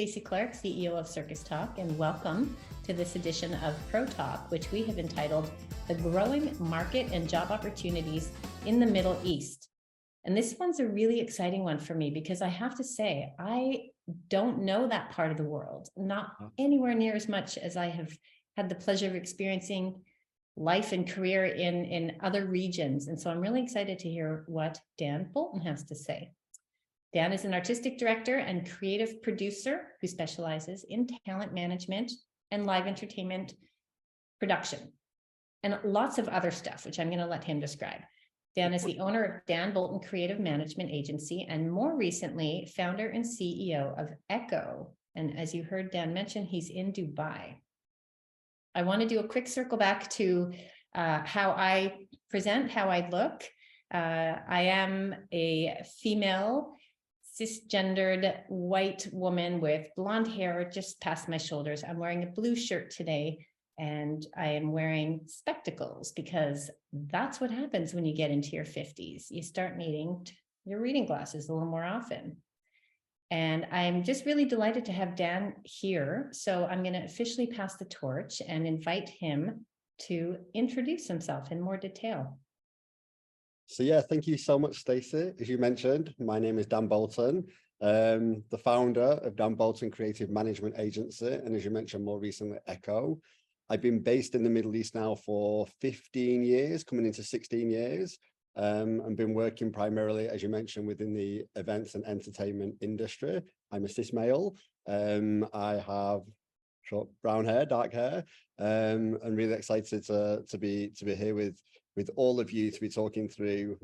Stacy Clark, CEO of Circus Talk, and welcome to this edition of Pro Talk, which we have entitled The Growing Market and Job Opportunities in the Middle East. And this one's a really exciting one for me because I have to say, I don't know that part of the world, not anywhere near as much as I have had the pleasure of experiencing life and career in other regions. And so I'm really excited to hear what Dan Bolton has to say. Dan is an artistic director and creative producer who specializes in talent management and live entertainment production and lots of other stuff, which I'm going to let him describe. Dan is the owner of Dan Bolton Creative Management Agency and more recently, founder and CEO of Echo. And as you heard Dan mention, he's in Dubai. I want to do a quick circle back to how I present, how I look. I am a female, cisgendered white woman with blonde hair just past my shoulders. I'm wearing a blue shirt today, and I am wearing spectacles because that's what happens when you get into your 50s. You start needing your reading glasses a little more often. And I'm just really delighted to have Dan here. So I'm going to officially pass the torch and invite him to introduce himself in more detail. So yeah, thank you so much, Stacey. As you mentioned, my name is Dan Bolton, the founder of Dan Bolton Creative Management Agency, and as you mentioned, more recently, Echo. I've been based in the Middle East now for 15 years, coming into 16 years, and been working primarily, as you mentioned, within the events and entertainment industry. I'm a cis male. I have short brown hair, dark hair, and really excited to be here with all of you to be talking through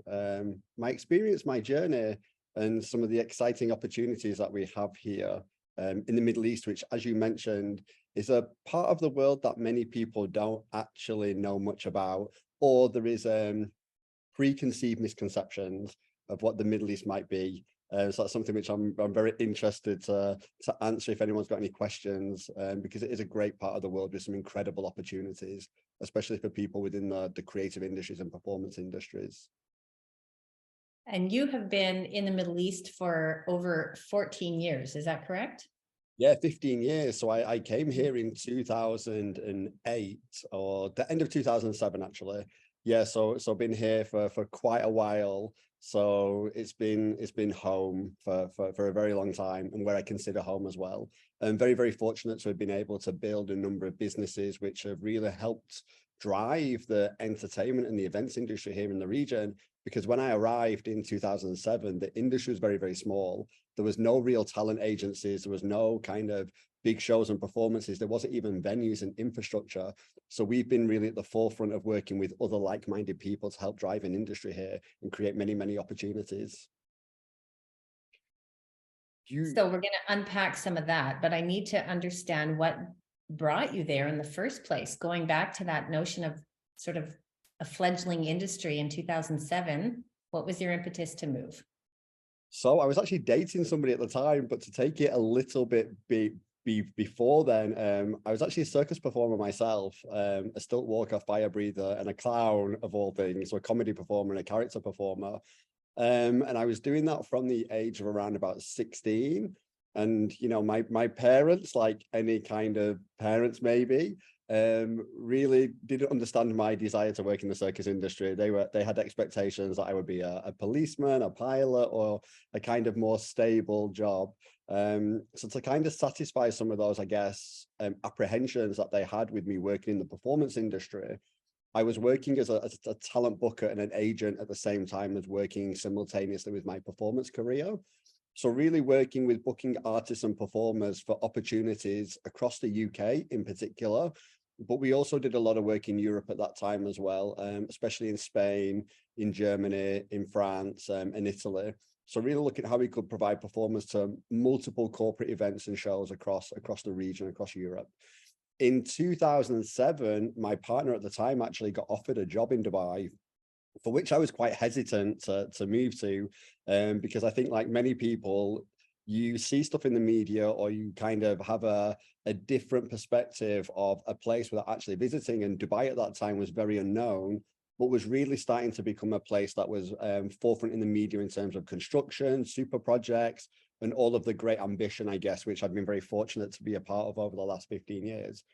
my experience, my journey, and some of the exciting opportunities that we have here in the Middle East, which, as you mentioned, is a part of the world that many people don't actually know much about, or there is preconceived misconceptions of what the Middle East might be. So that's something which I'm very interested to answer if anyone's got any questions, because it is a great part of the world with some incredible opportunities, especially for people within the creative industries and performance industries. And you have been in the Middle East for over 14 years, is that correct? Yeah, 15 years. So I came here in 2008 or the end of 2007, actually. Yeah, so I've been here for quite a while. So it's been home for a very long time, and where I consider home as well. I'm very, very fortunate to have been able to build a number of businesses which have really helped drive the entertainment and the events industry here in the region. Because when I arrived in 2007, the industry was very, very small. There was no real talent agencies. There was no kind of big shows and performances. There wasn't even venues and infrastructure. So we've been really at the forefront of working with other like-minded people to help drive an industry here and create many, many opportunities. So we're going to unpack some of that, but I need to understand what brought you there in the first place, going back to that notion of sort of a fledgling industry in 2007. What was your impetus to move? So I was actually dating somebody at the time, but to take it a little bit before then, I was actually a circus performer myself, a stilt walker, fire breather, and a clown of all things, so a comedy performer and a character performer. And I was doing that from the age of around about 16. And, you know, my parents, like any kind of parents maybe, really didn't understand my desire to work in the circus industry. They had expectations that I would be a policeman, a pilot, or a kind of more stable job. So to kind of satisfy some of those, I guess, apprehensions that they had with me working in the performance industry, I was working as a talent booker and an agent at the same time as working simultaneously with my performance career. So really working with booking artists and performers for opportunities across the UK in particular, but we also did a lot of work in Europe at that time as well, especially in Spain, in Germany, in France, and Italy. So really looking at how we could provide performers to multiple corporate events and shows across the region, across Europe. In 2007, my partner at the time actually got offered a job in Dubai, for which I was quite hesitant to move to, because I think, like many people, you see stuff in the media, or you kind of have a different perspective of a place without actually visiting. And Dubai at that time was very unknown, but was really starting to become a place that was forefront in the media in terms of construction, super projects, and all of the great ambition, I guess, which I've been very fortunate to be a part of over the last 15 years.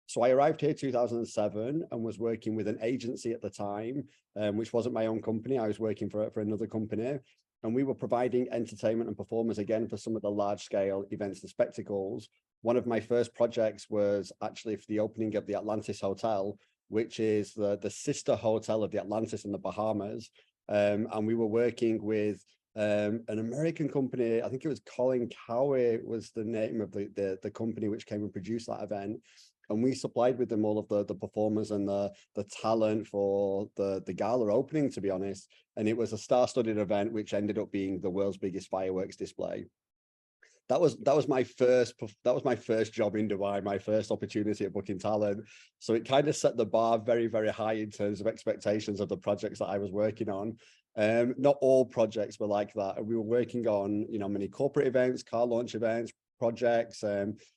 So I arrived here 2007 and was working with an agency at the time, which wasn't my own company. I was working for another company, and we were providing entertainment and performers again for some of the large scale events and spectacles. One of my first projects was actually for the opening of the Atlantis Hotel, which is the sister hotel of the Atlantis in the Bahamas. And we were working with an American company. I think it was Colin Cowie was the name of the company which came and produced that event. And we supplied with them all of the performers and the talent for the gala opening, to be honest. And it was a star-studded event, which ended up being the world's biggest fireworks display. That was my first job in Dubai, my first opportunity at booking talent. So it kind of set the bar very, very high in terms of expectations of the projects that I was working on. Not all projects were like that. We were working on, many corporate events, car launch events, projects,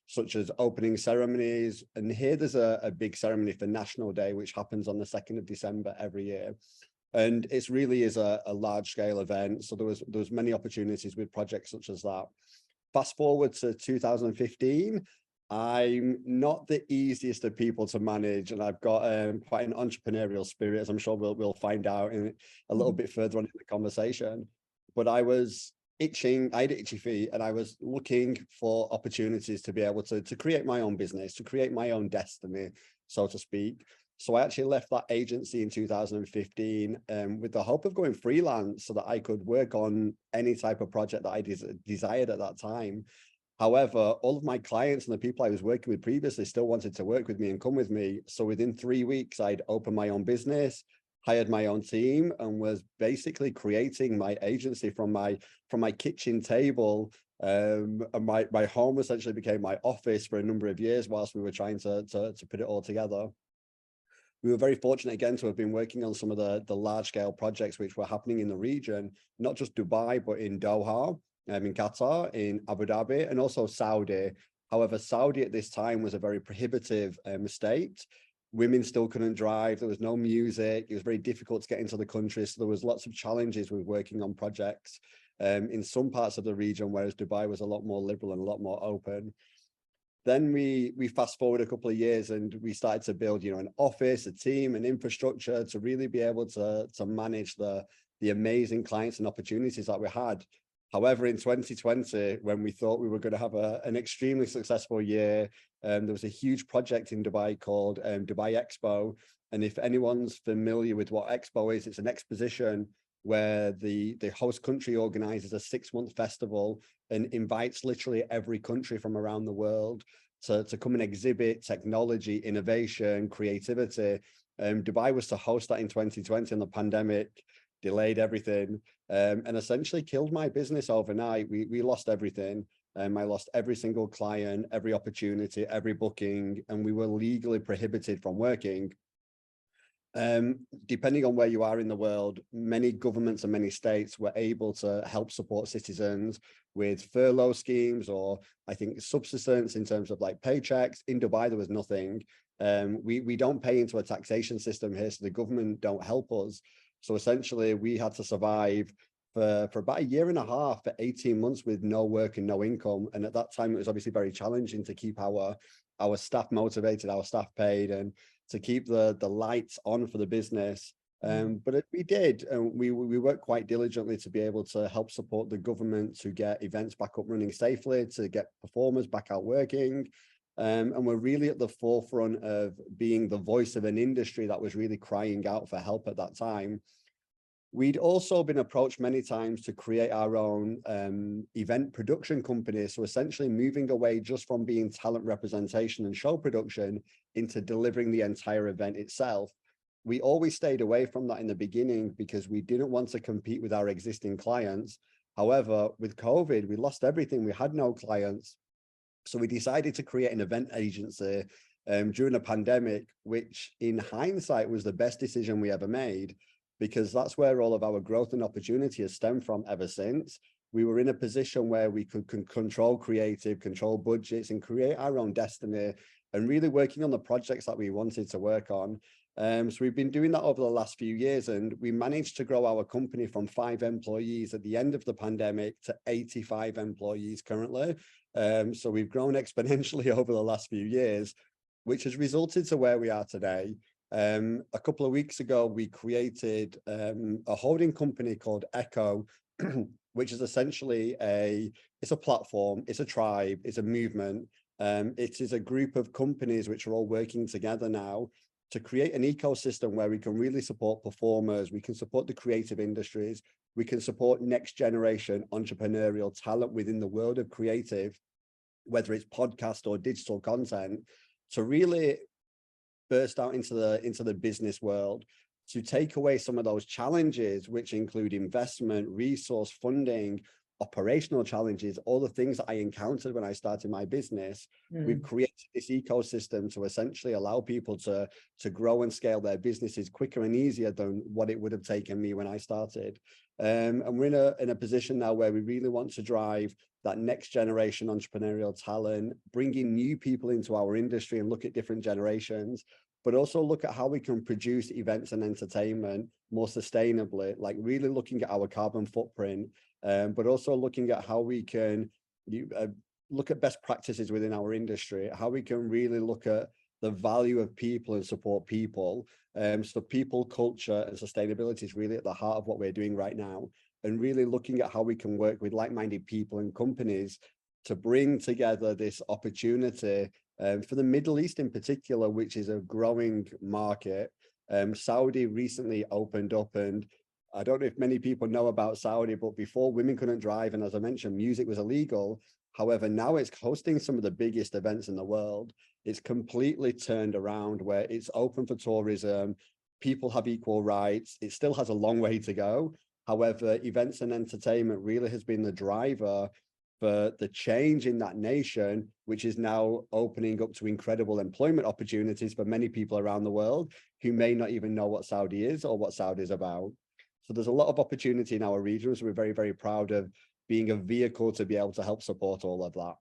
such as opening ceremonies. And here there's a big ceremony for National Day, which happens on the 2nd of December every year. And it really is a large scale event. So there was many opportunities with projects such as that. Fast forward to 2015, I'm not the easiest of people to manage, and I've got quite an entrepreneurial spirit, as I'm sure we'll find out in a little bit further on in the conversation. But I was itching, I had itchy feet, and I was looking for opportunities to be able to create my own business, to create my own destiny, so to speak. So I actually left that agency in 2015 with the hope of going freelance so that I could work on any type of project that I desired at that time. However, all of my clients and the people I was working with previously still wanted to work with me and come with me. So within 3 weeks, I'd opened my own business, hired my own team, and was basically creating my agency from my kitchen table. And my home essentially became my office for a number of years whilst we were trying to put it all together. We were very fortunate again to have been working on some of the large scale projects which were happening in the region, not just Dubai, but in Doha, in Qatar, in Abu Dhabi, and also Saudi. However, Saudi at this time was a very prohibitive state. Women still couldn't drive. There was no music. It was very difficult to get into the country. So there was lots of challenges with working on projects in some parts of the region, whereas Dubai was a lot more liberal and a lot more open. Then we fast forward a couple of years and we started to build, an office, a team, an infrastructure to really be able to manage the amazing clients and opportunities that we had. However, in 2020, when we thought we were going to have an extremely successful year, there was a huge project in Dubai called Dubai Expo. And if anyone's familiar with what Expo is, it's an exposition where the host country organizes a 6-month festival and invites literally every country from around the world to come and exhibit technology, innovation, creativity. Dubai was to host that in 2020, and the pandemic delayed everything and essentially killed my business overnight. We lost everything. I lost every single client, every opportunity, every booking, and we were legally prohibited from working. Depending on where you are in the world, many governments and many states were able to help support citizens with furlough schemes, or I think subsistence in terms of like paychecks. In Dubai, there was nothing. We don't pay into a taxation system here, so the government don't help us. So essentially, we had to survive for about a year and a half, for 18 months with no work and no income. And at that time, it was obviously very challenging to keep our staff motivated, our staff paid, and to keep the lights on for the business. But we did, and we worked quite diligently to be able to help support the government to get events back up running safely, to get performers back out working. And we're really at the forefront of being the voice of an industry that was really crying out for help at that time. We'd also been approached many times to create our own event production company. So essentially moving away just from being talent representation and show production into delivering the entire event itself. We always stayed away from that in the beginning because we didn't want to compete with our existing clients. However, with COVID, we lost everything. We had no clients. So we decided to create an event agency during a pandemic, which in hindsight was the best decision we ever made, because that's where all of our growth and opportunity has stemmed from ever since. We were in a position where we could control creative, control budgets, and create our own destiny and really working on the projects that we wanted to work on. So we've been doing that over the last few years, and we managed to grow our company from 5 employees at the end of the pandemic to 85 employees currently. So we've grown exponentially over the last few years, which has resulted to where we are today. A couple of weeks ago, we created a holding company called Echo, which is essentially it's a platform, it's a tribe, it's a movement. It is a group of companies which are all working together now to create an ecosystem where we can really support performers, we can support the creative industries, we can support next generation entrepreneurial talent within the world of creative, whether it's podcast or digital content, to really burst out into the business world, to take away some of those challenges, which include investment, resource, funding, operational challenges, all the things that I encountered when I started my business. We've created this ecosystem to essentially allow people to grow and scale their businesses quicker and easier than what it would have taken me when I started. And we're in a position now where we really want to drive that next generation entrepreneurial talent, bringing new people into our industry and look at different generations, but also look at how we can produce events and entertainment more sustainably, like really looking at our carbon footprint, but also looking at how we can look at best practices within our industry, how we can really look at the value of people and support people. So people, culture, and sustainability is really at the heart of what we're doing right now, and really looking at how we can work with like-minded people and companies to bring together this opportunity for the Middle East in particular, which is a growing market. Saudi recently opened up, and I don't know if many people know about Saudi, but before women couldn't drive, and as I mentioned, music was illegal. However, now it's hosting some of the biggest events in the world. It's completely turned around where it's open for tourism. People have equal rights. It still has a long way to go. However, events and entertainment really has been the driver for the change in that nation, which is now opening up to incredible employment opportunities for many people around the world who may not even know what Saudi is or what Saudi is about. So there's a lot of opportunity in our region. So we're very, very proud of being a vehicle to be able to help support all of that.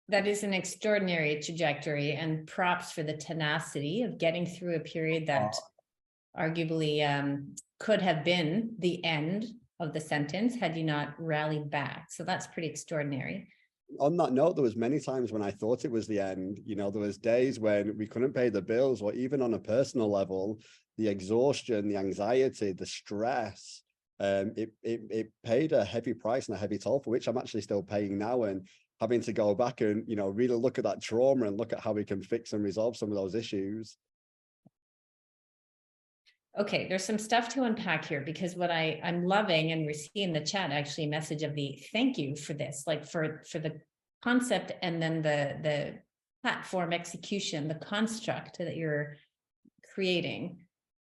That is an extraordinary trajectory, and props for the tenacity of getting through a period that arguably could have been the end of the sentence had you not rallied back. So that's pretty extraordinary. On that note, there was many times when I thought it was the end. You know, there was days when we couldn't pay the bills, or even on a personal level, the exhaustion, the anxiety, the stress, it paid a heavy price and a heavy toll, for which I'm actually still paying now, and having to go back and, you know, really look at that trauma and look at how we can fix and resolve some of those issues. Okay, there's some stuff to unpack here, because what I'm loving, and we're seeing in the chat actually a message of the thank you for this, like for the concept, and then the platform execution, the construct that you're creating.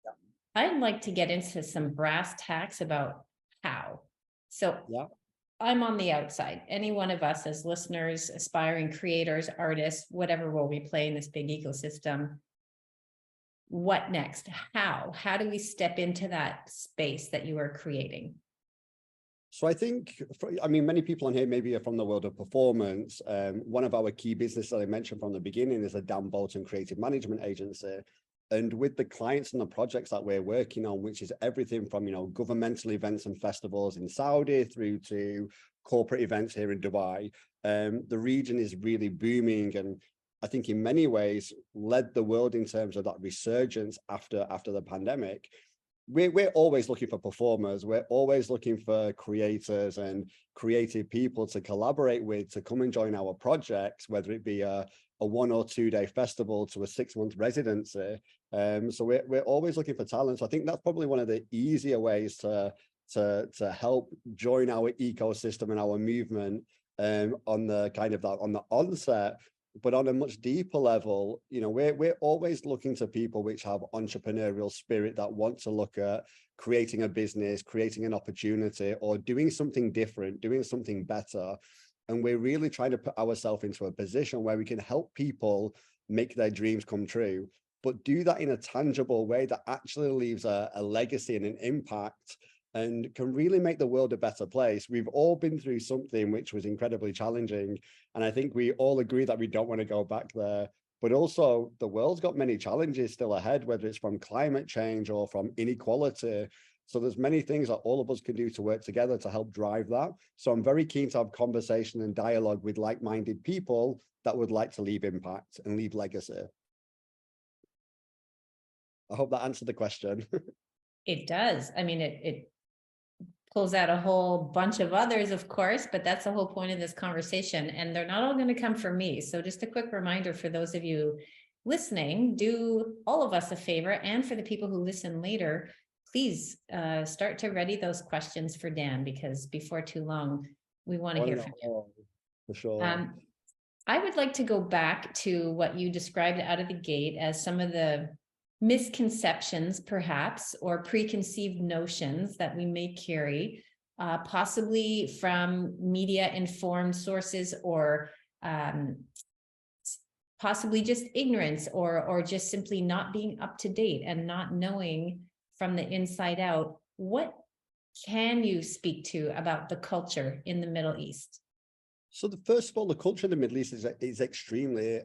Yeah. I'd like to get into some brass tacks about how. So yeah. I'm on the outside. Any one of us as listeners, aspiring creators, artists, whatever role we play in this big ecosystem. What next? How do we step into that space that you are creating? So I think, I mean, many people on here maybe are from the world of performance. One of our key businesses that I mentioned from the beginning is a Dan Bolton creative management agency. And with the clients and the projects that we're working on, which is everything from, you know, governmental events and festivals in Saudi through to corporate events here in Dubai, the region is really booming, and I think in many ways led the world in terms of that resurgence after the pandemic. We're always looking for performers. We're always looking for creators and creative people to collaborate with, to come and join our projects, whether it be a 1 or 2 day festival to a 6-month residency. So we're always looking for talent. So I think that's probably one of the easier ways to help join our ecosystem and our movement on the kind of that on the onset. But on a much deeper level, you know, we're always looking to people which have entrepreneurial spirit, that want to look at creating a business, creating an opportunity, or doing something different, doing something better. And we're really trying to put ourselves into a position where we can help people make their dreams come true, but do that in a tangible way that actually leaves a legacy and an impact and can really make the world a better place. We've all been through something which was incredibly challenging. And I think we all agree that we don't want to go back there. But also, the world's got many challenges still ahead, whether it's from climate change or from inequality. So there's many things that all of us can do to work together to help drive that. So I'm very keen to have conversation and dialogue with like-minded people that would like to leave impact and leave legacy. I hope that answered the question. It does. I mean, it pulls out a whole bunch of others, of course, but that's the whole point of this conversation. And they're not all going to come from me. So just a quick reminder for those of you listening, do all of us a favor. And for the people who listen later, please start to ready those questions for Dan, because before too long, we want to hear from you. For sure. I would like to go back to what you described out of the gate as some of the misconceptions, perhaps, or preconceived notions that we may carry, possibly from media-informed sources, or possibly just ignorance, or just simply not being up to date and not knowing from the inside out. What can you speak to about the culture in the Middle East? So first of all, the culture in the Middle East is extremely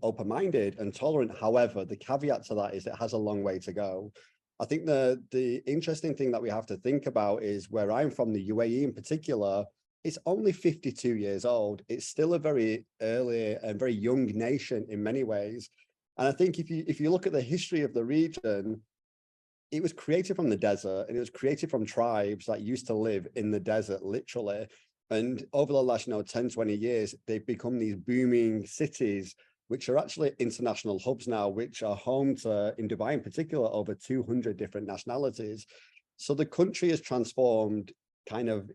open-minded and tolerant. However, the caveat to that is it has a long way to go. I think the interesting thing that we have to think about is where I'm from, the UAE in particular, it's only 52 years old. It's still a very early and very young nation in many ways. And I think if you look at the history of the region, it was created from the desert, and it was created from tribes that used to live in the desert, literally. And over the last, 10, 20 years, they've become these booming cities, which are actually international hubs now, which are home to, in Dubai in particular, over 200 different nationalities. So the country has transformed kind of,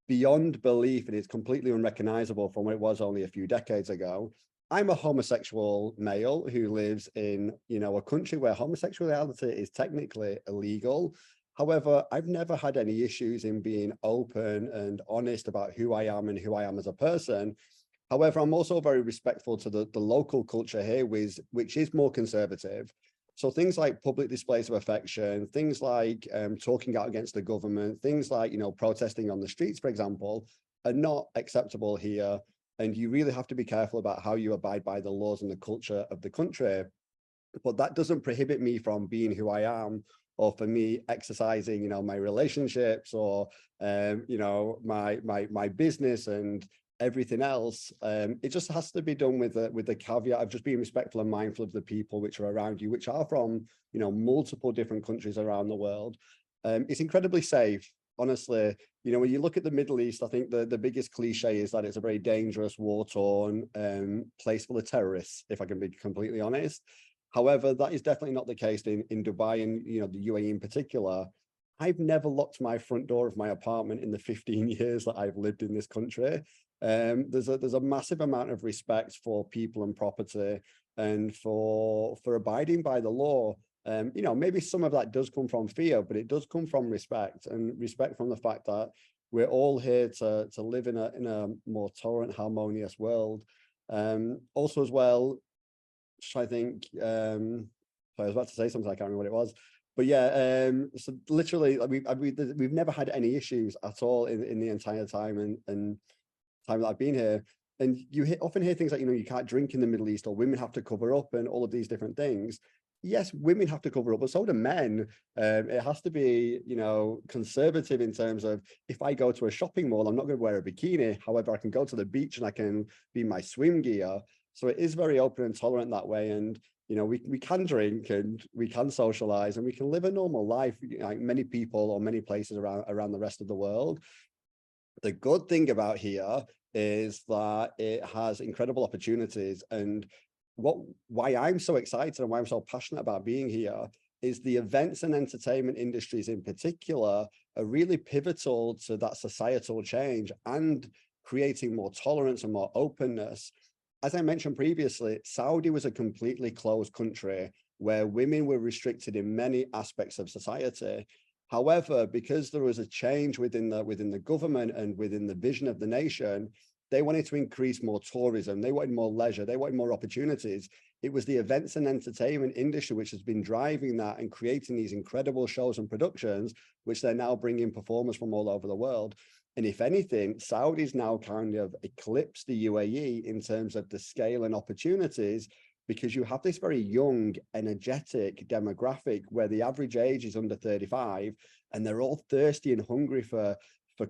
beyond belief, and it's completely unrecognizable from what it was only a few decades ago. I'm a homosexual male who lives in, a country where homosexuality is technically illegal. However, I've never had any issues in being open and honest about who I am and who I am as a person. However, I'm also very respectful to the local culture here, which is more conservative. So things like public displays of affection, things like talking out against the government, things like, protesting on the streets, for example, are not acceptable here. And you really have to be careful about how you abide by the laws and the culture of the country. But that doesn't prohibit me from being who I am, or for me exercising, my relationships, or my business and everything else. It just has to be done with the caveat of just being respectful and mindful of the people which are around you, which are from multiple different countries around the world. It's incredibly safe, honestly. When you look at the Middle East, I think the biggest cliche is that it's a very dangerous, war-torn place full of terrorists, if I can be completely honest. However, that is definitely not the case in Dubai and the UAE in particular. I've never locked my front door of my apartment in the 15 years that I've lived in this country. There's a massive amount of respect for people and property, and for abiding by the law. Maybe some of that does come from fear, but it does come from respect, and respect from the fact that we're all here to live in a more tolerant, harmonious world. Also as well, I think I was about to say something, I can't remember what it was, but yeah, so literally we've never had any issues at all in the entire time and time that I've been here. And you often hear things like, you can't drink in the Middle East, or women have to cover up, and all of these different things. Yes, women have to cover up, but so do men. It has to be, conservative in terms of, if I go to a shopping mall, I'm not going to wear a bikini. However, I can go to the beach and I can be in my swim gear. So it is very open and tolerant that way. And, we can drink, and we can socialize, and we can live a normal life like many people or many places around the rest of the world. The good thing about here is that it has incredible opportunities. And why I'm so excited and why I'm so passionate about being here is the events and entertainment industries in particular are really pivotal to that societal change and creating more tolerance and more openness. As I mentioned previously, Saudi was a completely closed country where women were restricted in many aspects of society. However, because there was a change within the government and within the vision of the nation, They wanted to increase more tourism. They wanted more leisure. They wanted more opportunities. It was the events and entertainment industry which has been driving that and creating these incredible shows and productions, which they're now bringing performers from all over the world. And if anything, Saudi's now kind of eclipsed the UAE in terms of the scale and opportunities, because you have this very young, energetic demographic where the average age is under 35, and they're all thirsty and hungry for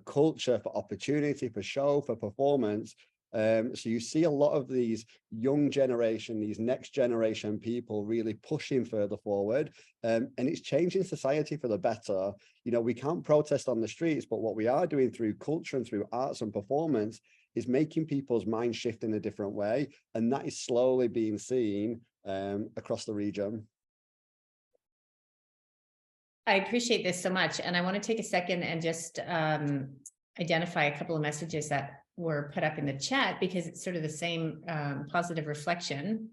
culture, for opportunity, for show, for performance. So you see a lot of these young generation, these next generation people really pushing further forward, and it's changing society for the better. You know, we can't protest on the streets, but what we are doing through culture and through arts and performance is making people's minds shift in a different way, and that is slowly being seen across the region. I appreciate this so much, and I want to take a second and just identify a couple of messages that were put up in the chat, because it's sort of the same positive reflection,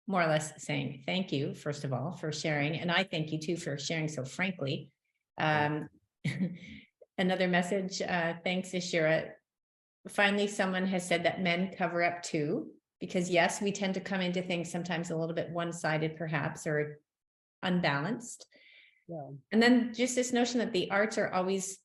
more or less saying thank you, first of all, for sharing. And I thank you too for sharing so frankly. Another message, thanks, Ishira. Finally, someone has said that men cover up too, because yes, we tend to come into things sometimes a little bit one-sided perhaps, or unbalanced. Yeah. And then just this notion that the arts are always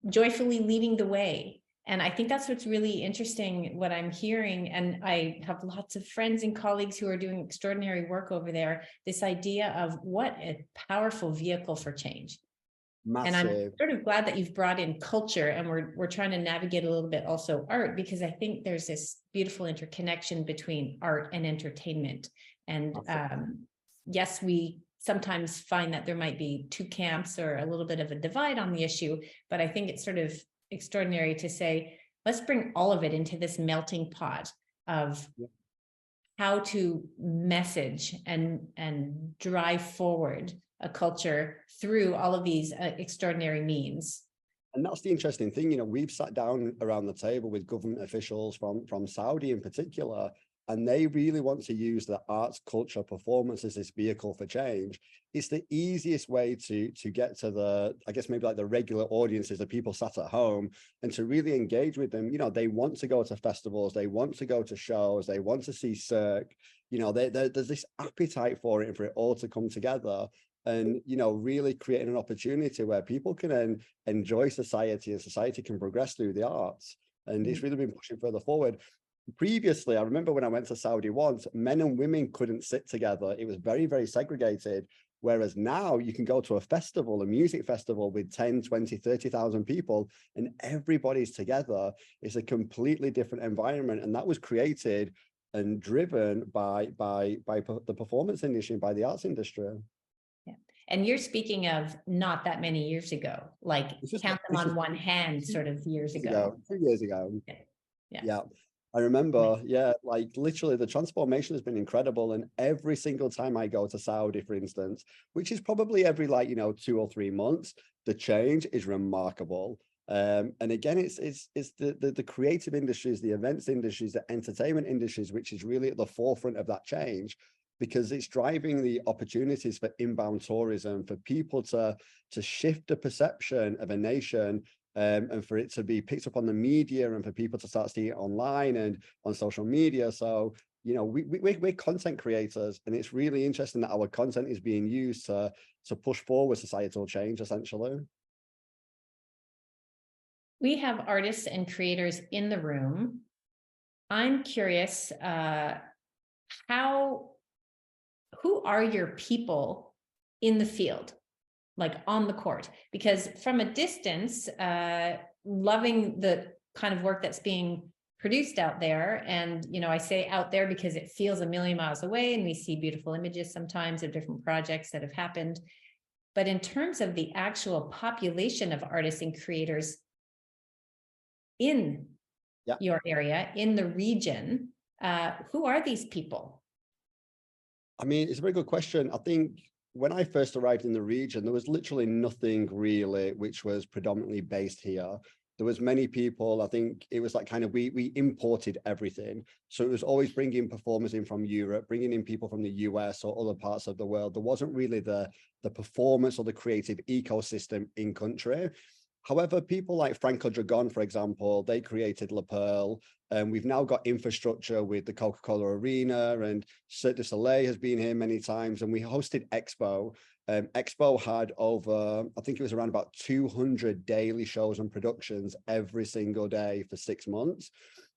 joyfully leading the way. And I think that's what's really interesting, what I'm hearing. And I have lots of friends and colleagues who are doing extraordinary work over there. This idea of what a powerful vehicle for change. Massive. And I'm sort of glad that you've brought in culture, and we're trying to navigate a little bit also art, because I think there's this beautiful interconnection between art and entertainment. And yes, we sometimes find that there might be two camps or a little bit of a divide on the issue, but I think it's sort of extraordinary to say, let's bring all of it into this melting pot of how to message and drive forward a culture through all of these extraordinary means. And that's the interesting thing, you know, we've sat down around the table with government officials from Saudi in particular, and they really want to use the arts, culture, performance as this vehicle for change. It's the easiest way to get to the, I guess, maybe like the regular audiences, the people sat at home, and to really engage with them. You know, they want to go to festivals, they want to go to shows, they want to see cirque. You know, there's this appetite for it and for it all to come together. And, you know, really creating an opportunity where people can enjoy society and society can progress through the arts. And it's really been pushing further forward. Previously, I remember when I went to Saudi once, men and women couldn't sit together. It was very, very segregated. Whereas now you can go to a festival, a music festival with 10, 20, 30,000 people, and everybody's together. It's a completely different environment. And that was created and driven by the performance industry, by the arts industry. And you're speaking of not that many years ago, like count them on one hand sort of years ago. 2 years ago. Yeah. I remember, like literally the transformation has been incredible. And every single time I go to Saudi, for instance, which is probably every 2 or 3 months, the change is remarkable. And again, it's the creative industries, the events industries, the entertainment industries, which is really at the forefront of that change, because it's driving the opportunities for inbound tourism, for people to shift the perception of a nation, and for it to be picked up on the media, and for people to start seeing it online and on social media. So, you know, we're content creators, and it's really interesting that our content is being used to push forward societal change, essentially. We have artists and creators in the room. I'm curious, who are your people in the field, like on the court? Because from a distance, loving the kind of work that's being produced out there, and, you know, I say out there because it feels a million miles away, and we see beautiful images sometimes of different projects that have happened. But in terms of the actual population of artists and creators in your area, in the region, who are these people? I mean, it's a very good question. I think when I first arrived in the region, there was literally nothing really which was predominantly based here. There was many people. I think it was like kind of, we imported everything. So it was always bringing performers in from Europe, bringing in people from the US or other parts of the world. There wasn't really the performance or the creative ecosystem in country. However, people like Franco Dragon, for example, they created La Pearl, and we've now got infrastructure with the Coca-Cola Arena, and Cirque du Soleil has been here many times, and we hosted Expo. Expo had over, I think it was around about 200 daily shows and productions every single day for 6 months.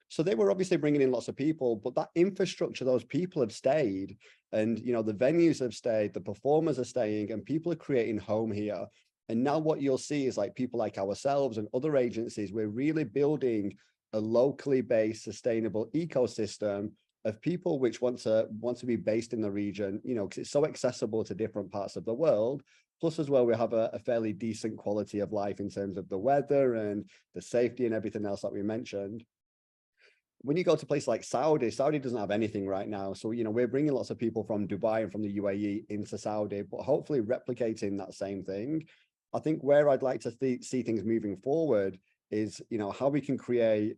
So they were obviously bringing in lots of people, but that infrastructure, those people have stayed, and the venues have stayed, the performers are staying, and people are creating home here. And now what you'll see is like people like ourselves and other agencies, we're really building a locally based sustainable ecosystem of people which want to be based in the region, because it's so accessible to different parts of the world. Plus, as well, we have a fairly decent quality of life in terms of the weather and the safety and everything else that we mentioned. When you go to places like Saudi doesn't have anything right now. So, we're bringing lots of people from Dubai and from the UAE into Saudi, but hopefully replicating that same thing. I think where I'd like to see things moving forward is, how we can create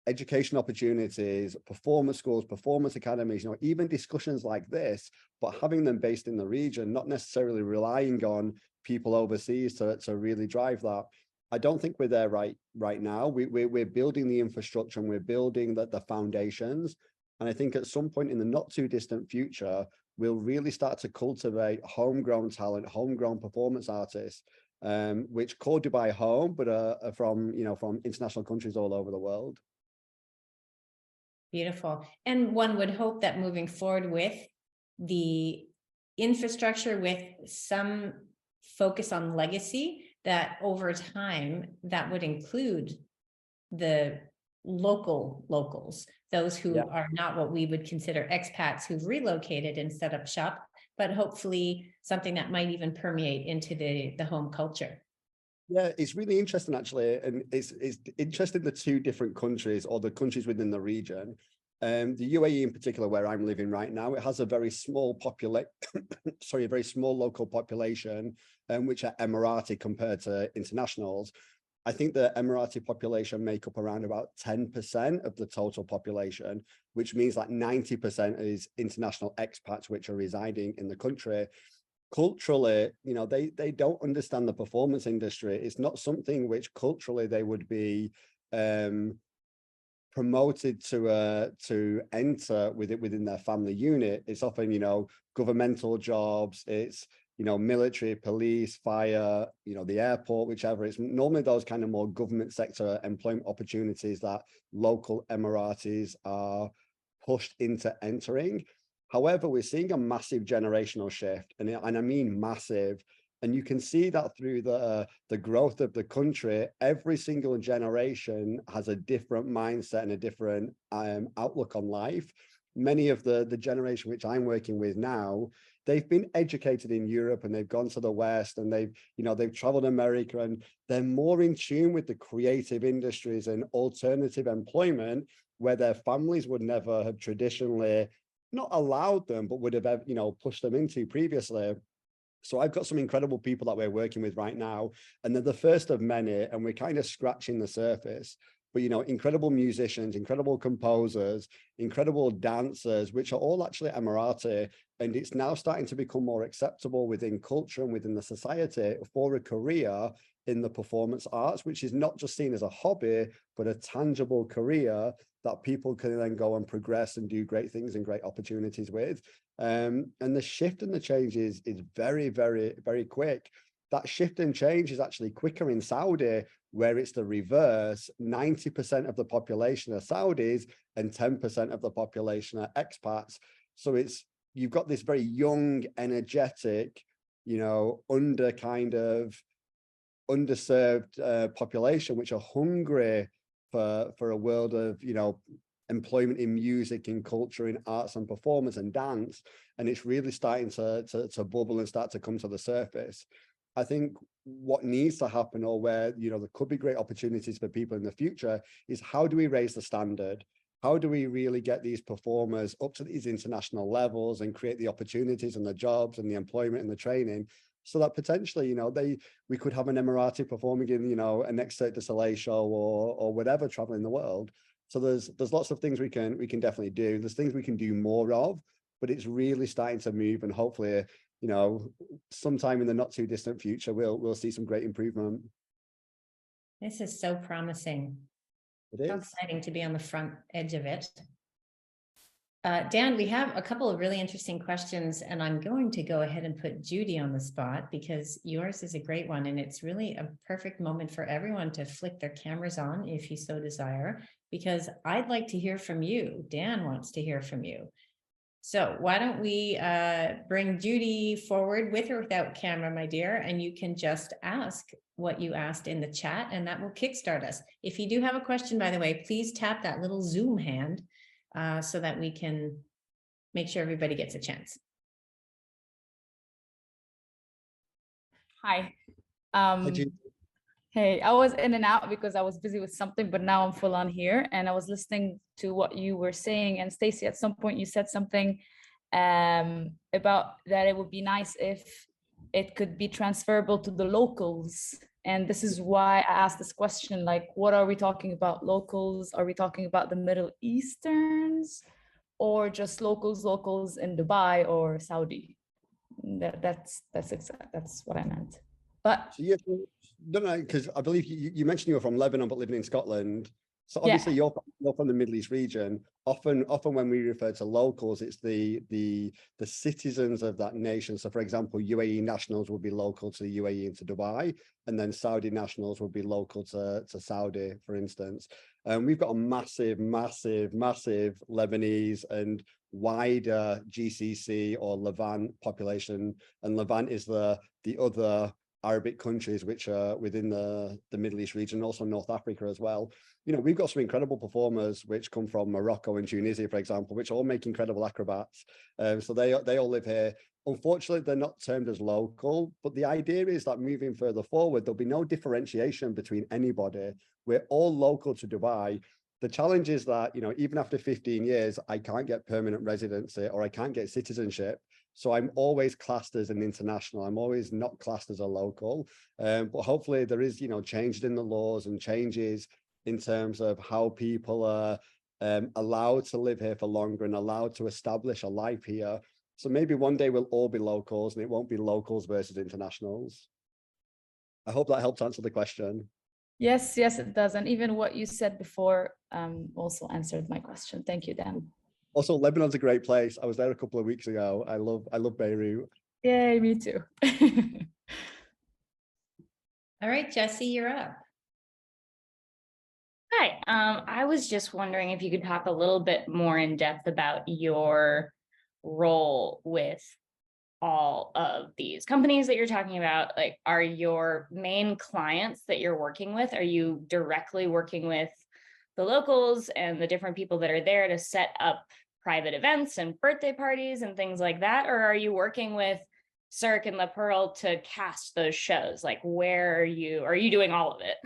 education opportunities, performance schools, performance academies, even discussions like this, but having them based in the region, not necessarily relying on people overseas to really drive that. I don't think we're there right now. We're building the infrastructure and we're building the foundations. And I think at some point in the not too distant future, we'll really start to cultivate homegrown talent, homegrown performance artists, which call Dubai home, but are from international countries all over the world. Beautiful. And one would hope that moving forward with the infrastructure, with some focus on legacy, that over time that would include the locals, those who are not what we would consider expats who've relocated and set up shop, but hopefully something that might even permeate into the home culture. Yeah, it's really interesting actually, and it's interesting the two different countries or the countries within the region. The UAE in particular, where I'm living right now, it has a very small a very small local population, which are Emirati compared to internationals. I think the Emirati population make up around about 10% of the total population, which means like 90% is international expats which are residing in the country. Culturally, they don't understand the performance industry. It's not something which culturally they would be promoted to enter within their family unit. It's often, governmental jobs, it's, military, police, fire, the airport, whichever. It's normally those kind of more government sector employment opportunities that local Emiratis are pushed into entering. However, we're seeing a massive generational shift, and I mean massive. And you can see that through the growth of the country. Every single generation has a different mindset and a different outlook on life. Many of the generation which I'm working with now, they've been educated in Europe and they've gone to the West and they've traveled America, and they're more in tune with the creative industries and alternative employment where their families would never have traditionally not allowed them, but would have, pushed them into previously. So I've got some incredible people that we're working with right now, and they're the first of many, and we're kind of scratching the surface. But, incredible musicians, incredible composers, incredible dancers, which are all actually Emirati. And it's now starting to become more acceptable within culture and within the society for a career in the performance arts, which is not just seen as a hobby, but a tangible career that people can then go and progress and do great things and great opportunities with. And the shift and the change is very, very, very quick. That shift and change is actually quicker in Saudi, where it's the reverse. 90% of the population are Saudis and 10% of the population are expats. So you've got this very young, energetic, underserved population, which are hungry for a world of, employment in music, in culture, in arts and performance and dance. And it's really starting to bubble and start to come to the surface. I think what needs to happen, or where, there could be great opportunities for people in the future, is how do we raise the standard? How do we really get these performers up to these international levels and create the opportunities and the jobs and the employment and the training, so that potentially, we could have an Emirati performing in, a next Cirque du Soleil show or whatever, traveling the world. So there's lots of things we can definitely do. There's things we can do more of, but it's really starting to move, and hopefully, sometime in the not too distant future, we'll see some great improvement. This is so promising. It So is. exciting to be on the front edge of it. Dan, we have a couple of really interesting questions, and I'm going to go ahead and put Judy on the spot because yours is a great one, and it's really a perfect moment for everyone to flick their cameras on if you so desire, because I'd like to hear from you. Dan wants to hear from you. So why don't we bring Judy forward with or without camera, my dear, and you can just ask what you asked in the chat, and that will kickstart us. If you do have a question, by the way, please tap that little Zoom hand so that we can make sure everybody gets a chance. Hi. Hi, Judy. Hey, I was in and out because I was busy with something, but now I'm full on here and I was listening to what you were saying. And Stacy, at some point you said something about that it would be nice if it could be transferable to the locals. And this is why I asked this question, like, what are we talking about? Locals? Are we talking about the Middle Easterns or just locals in Dubai or Saudi? That's what I meant. But So yeah, no, because I believe you mentioned you were from Lebanon but living in Scotland. So obviously you're from the Middle East region. Often when we refer to locals, it's the citizens of that nation. So for example, UAE nationals would be local to the UAE and to Dubai, and then Saudi nationals would be local to Saudi, for instance. And we've got a massive Lebanese and wider GCC or Levant population, and Levant is the other Arabic countries which are within the Middle East region, also North Africa as well. You know, we've got some incredible performers which come from Morocco and Tunisia, for example, which all make incredible acrobats. So they all live here. Unfortunately, they're not termed as local, but the idea is that moving further forward, there'll be no differentiation between anybody. We're all local to Dubai. The challenge is that, you know, even after 15 years, I can't get permanent residency or I can't get citizenship. So I'm always classed as an international. I'm always not classed as a local. But hopefully there is, you know, changes in the laws and changes in terms of how people are allowed to live here for longer and allowed to establish a life here. So maybe one day we'll all be locals and it won't be locals versus internationals. I hope that helps answer the question. yes, it does. And even what you said before also answered my question. Thank you, Dan. Also, Lebanon's a great place. I was there a couple of weeks ago. I love Beirut. Yay, me too. All right, Jesse, you're up. Hi, I was just wondering if you could talk a little bit more in depth about your role with all of these companies that you're talking about. Like, are your main clients that you're working with, are you directly working with the locals and the different people that are there to set up private events and birthday parties and things like that? Or are you working with Cirque and La Pearl to cast those shows? Like, where are you doing all of it?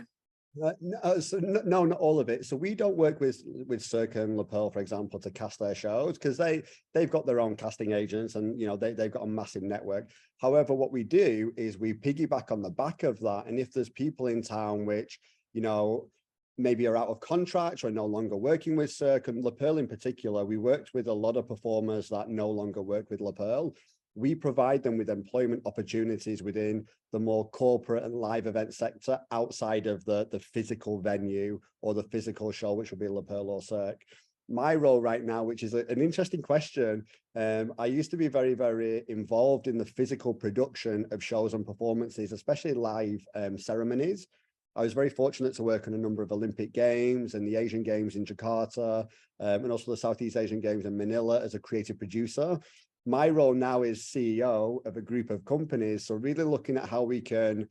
No, not all of it. So we don't work with Cirque and La Pearl, for example, to cast their shows because they've got their own casting agents and, you know, they've got a massive network. However, what we do is we piggyback on the back of that. And if there's people in town which, you know, maybe are out of contract or no longer working with Cirque and La Pearl in particular, we worked with a lot of performers that no longer work with La Pearl. We provide them with employment opportunities within the more corporate and live event sector outside of the physical venue or the physical show, which will be La Pearl or Cirque. My role right now, which is an interesting question, I used to be very involved in the physical production of shows and performances, especially live ceremonies. I was very fortunate to work on a number of Olympic Games and the Asian Games in Jakarta, and also the Southeast Asian Games in Manila as a creative producer. My role now is CEO of a group of companies. So really looking at how we can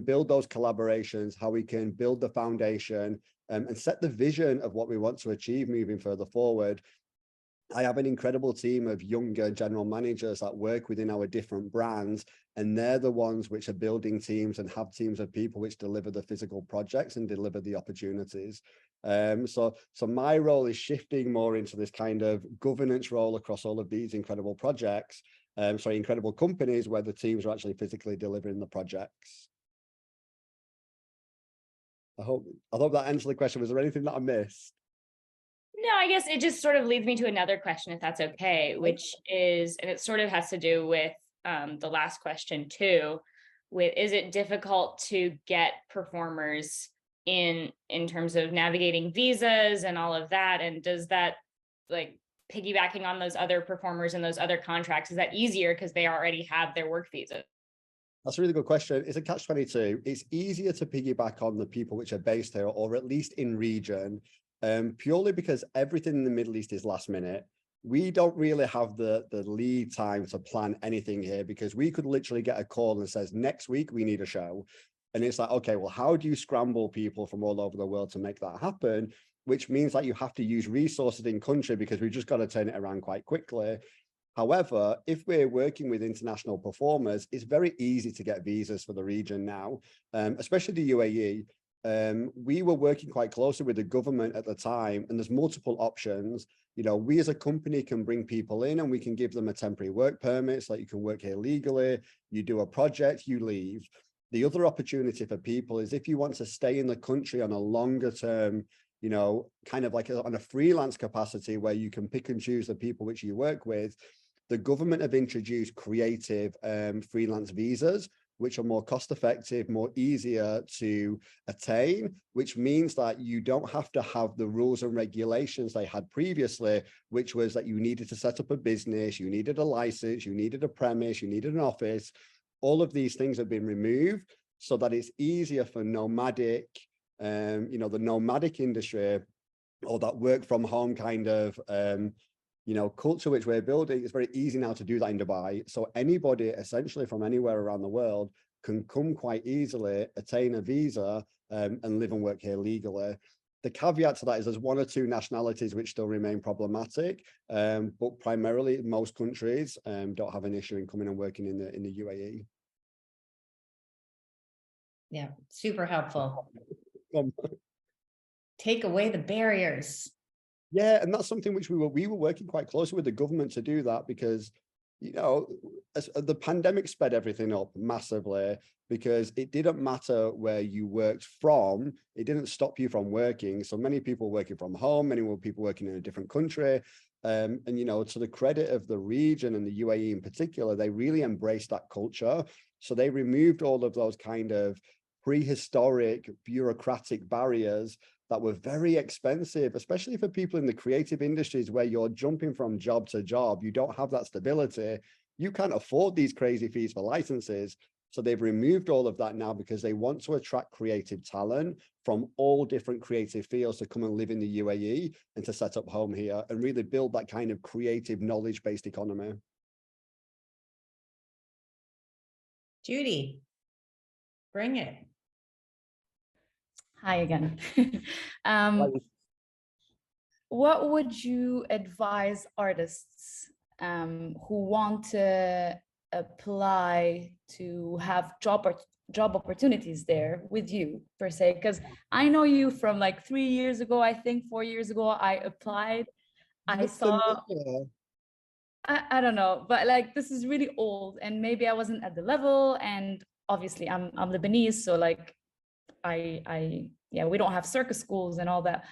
build those collaborations, how we can build the foundation and set the vision of what we want to achieve moving further forward. I have an incredible team of younger general managers that work within our different brands, and they're the ones which are building teams and have teams of people which deliver the physical projects and deliver the opportunities. So my role is shifting more into this kind of governance role across all of these incredible projects, incredible companies where the teams are actually physically delivering the projects. I hope that answered the question. Was there anything that I missed? No, I guess it just sort of leads me to another question, if that's okay, which is, and it sort of has to do with the last question too, is it difficult to get performers in terms of navigating visas and all of that? And does that, like, piggybacking on those other performers and those other contracts, is that easier because they already have their work visa? That's a really good question. It's a catch-22. It's easier to piggyback on the people which are based here, or at least in region, purely because everything in the Middle East is last minute. We don't really have the lead time to plan anything here, because we could literally get a call and says, next week we need a show. And it's like, okay, well, how do you scramble people from all over the world to make that happen? Which means that you have to use resources in country, because we've just got to turn it around quite quickly. However, if we're working with international performers, it's very easy to get visas for the region now, especially the UAE. We were working quite closely with the government at the time, and there's multiple options. You know, we as a company can bring people in and we can give them a temporary work permit, so that you can work here legally, you do a project, you leave. The other opportunity for people is if you want to stay in the country on a longer term, you know, kind of like on a freelance capacity where you can pick and choose the people which you work with. The government have introduced creative freelance visas, which are more cost effective, more easier to attain, which means that you don't have to have the rules and regulations they had previously, which was that you needed to set up a business, you needed a license, you needed a premise, you needed an office. All of these things have been removed so that it's easier for nomadic, you know, the nomadic industry, or that work from home kind of, you know, culture which we're building. It's very easy now to do that in Dubai. So anybody essentially from anywhere around the world can come quite easily, attain a visa, and live and work here legally. The caveat to that is there's one or two nationalities which still remain problematic, but primarily most countries don't have an issue in coming and working in the UAE. Yeah, super helpful. Take away the barriers. Yeah, and that's something which we were working quite closely with the government to do that, because, you know, as the pandemic sped everything up massively, because it didn't matter where you worked from, it didn't stop you from working. So many people working from home, many people working in a different country. And, you know, to the credit of the region and the UAE in particular, they really embraced that culture. So they removed all of those kind of prehistoric bureaucratic barriers that were very expensive, especially for people in the creative industries where you're jumping from job to job. You don't have that stability. You can't afford these crazy fees for licenses. So they've removed all of that now, because they want to attract creative talent from all different creative fields to come and live in the UAE and to set up home here and really build that kind of creative knowledge-based economy. Judy, bring it. Hi again. What would you advise artists who want to apply to have job opportunities there with you, per se? Because I know you from like 3 years ago, I think 4 years ago, I applied. I saw, I don't know, but like this is really old, and maybe I wasn't at the level, and obviously I'm Lebanese, so like yeah, we don't have circus schools and all that.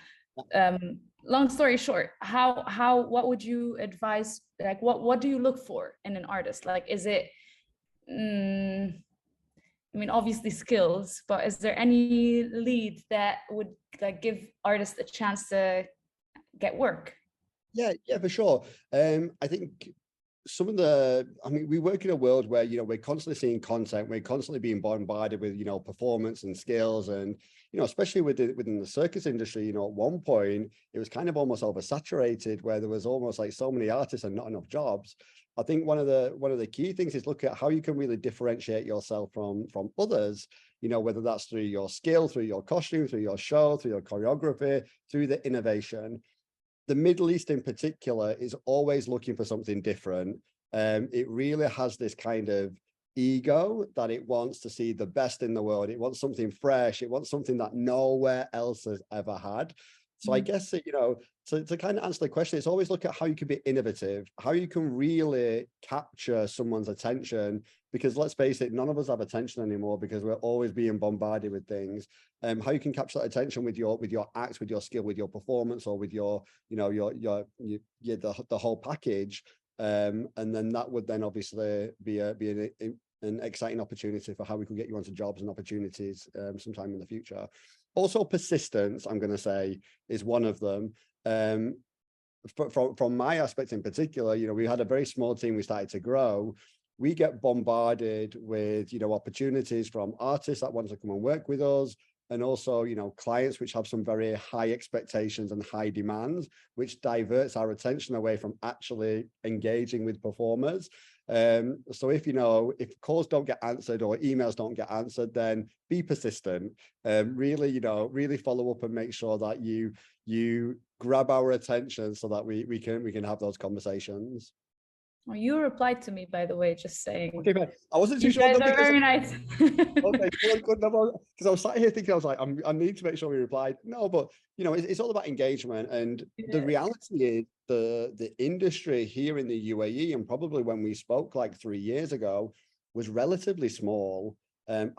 Long story short, what would you advise? Like, what do you look for in an artist? Like, is it, I mean, obviously skills, but is there any lead that would like give artists a chance to get work? Yeah, for sure. I think some of the, I mean, we work in a world where, you know, we're constantly seeing content, we're constantly being bombarded with, you know, performance and skills. And, you know, especially within the circus industry, you know, at one point, it was kind of almost oversaturated, where there was almost like so many artists and not enough jobs. I think one of the key things is look at how you can really differentiate yourself from others, you know, whether that's through your skill, through your costume, through your show, through your choreography, through the innovation. The Middle East in particular is always looking for something different. It really has this kind of ego that it wants to see the best in the world. It wants something fresh. It wants something that nowhere else has ever had. So I guess, you know, to kind of answer the question, it's always look at how you can be innovative, how you can really capture someone's attention, because let's face it, none of us have attention anymore because we're always being bombarded with things. How you can capture that attention with your act, with your skill, with your performance, or with your, you know, the whole package. And then that would then obviously be an exciting opportunity for how we could get you onto jobs and opportunities sometime in the future. Also persistence, I'm going to say, is one of them. From my aspect in particular, you know, we had a very small team, we started to grow. We get bombarded with, you know, opportunities from artists that want to come and work with us, and also, you know, clients which have some very high expectations and high demands, which diverts our attention away from actually engaging with performers. So if, you know, if calls don't get answered or emails don't get answered, then be persistent. Really, you know, really follow up and make sure that you grab our attention so that we can have those conversations. Well, you replied to me, by the way, just saying. Okay, man. I wasn't too You sure guys though, are very nice. okay, good, because I was sat here thinking, I was like, I need to make sure we replied. No, but you know, it's all about engagement, and the reality is the industry here in the UAE, and probably when we spoke like 3 years ago, was relatively small.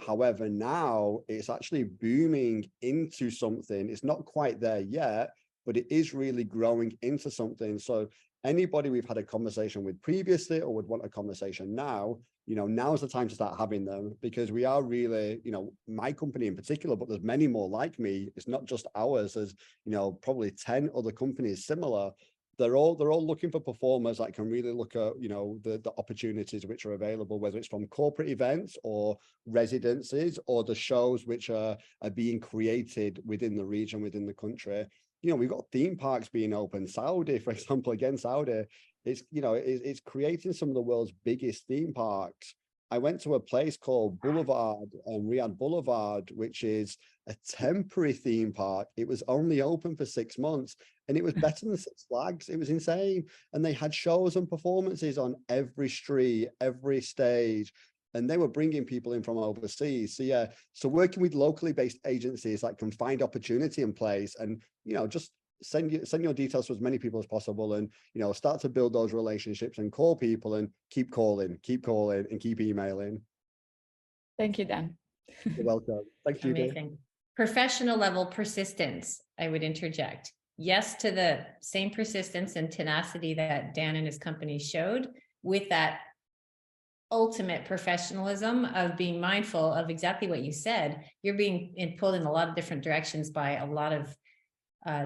However, now it's actually booming into something. It's not quite there yet, but it is really growing into something. So anybody we've had a conversation with previously or would want a conversation now, you know, now's the time to start having them, because we are really, you know, my company in particular, but there's many more like me. It's not just ours. There's, you know, probably 10 other companies similar. They're all looking for performers that can really look at, you know, the opportunities which are available, whether it's from corporate events or residencies or the shows which are being created within the region, within the country. You know, we've got theme parks being open. Saudi, for example, again, Saudi, it's, you know, it's creating some of the world's biggest theme parks. I went to a place called Boulevard, Riyadh Boulevard, which is a temporary theme park. It was only open for 6 months, and it was better than Six Flags. It was insane. And they had shows and performances on every street, every stage. And they were bringing people in from overseas. So yeah, so working with locally based agencies that can find opportunity in place, and, you know, just send your details to as many people as possible, and, you know, start to build those relationships and call people and keep calling and keep emailing. Thank you, Dan. You're welcome. Thank you. Amazing. Professional level persistence, I would interject. Yes to the same persistence and tenacity that Dan and his company showed, with that ultimate professionalism of being mindful of exactly what you said. You're being pulled in a lot of different directions by a lot of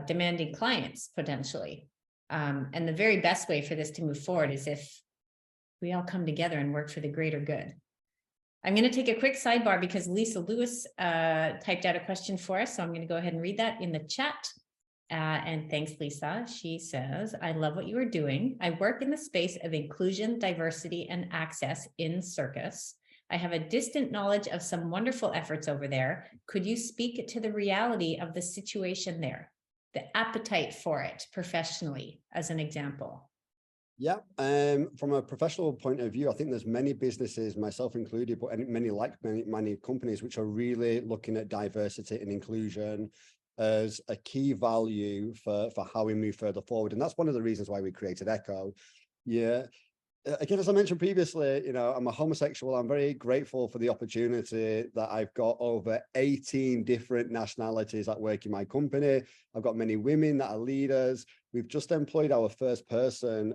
demanding clients potentially. And the very best way for this to move forward is if we all come together and work for the greater good. I'm going to take a quick sidebar because Lisa Lewis typed out a question for us. So I'm going to go ahead and read that in the chat. And thanks, Lisa. She says, I love what you are doing. I work in the space of inclusion, diversity, and access in circus. I have a distant knowledge of some wonderful efforts over there. Could you speak to the reality of the situation there, the appetite for it professionally, as an example? Yeah, from a professional point of view, I think there's many businesses, myself included, but many companies which are really looking at diversity and inclusion as a key value for how we move further forward. And that's one of the reasons why we created Echo. Yeah. Again, as I mentioned previously, you know, I'm a homosexual. I'm very grateful for the opportunity that I've got over 18 different nationalities that work in my company. I've got many women that are leaders. We've just employed our first person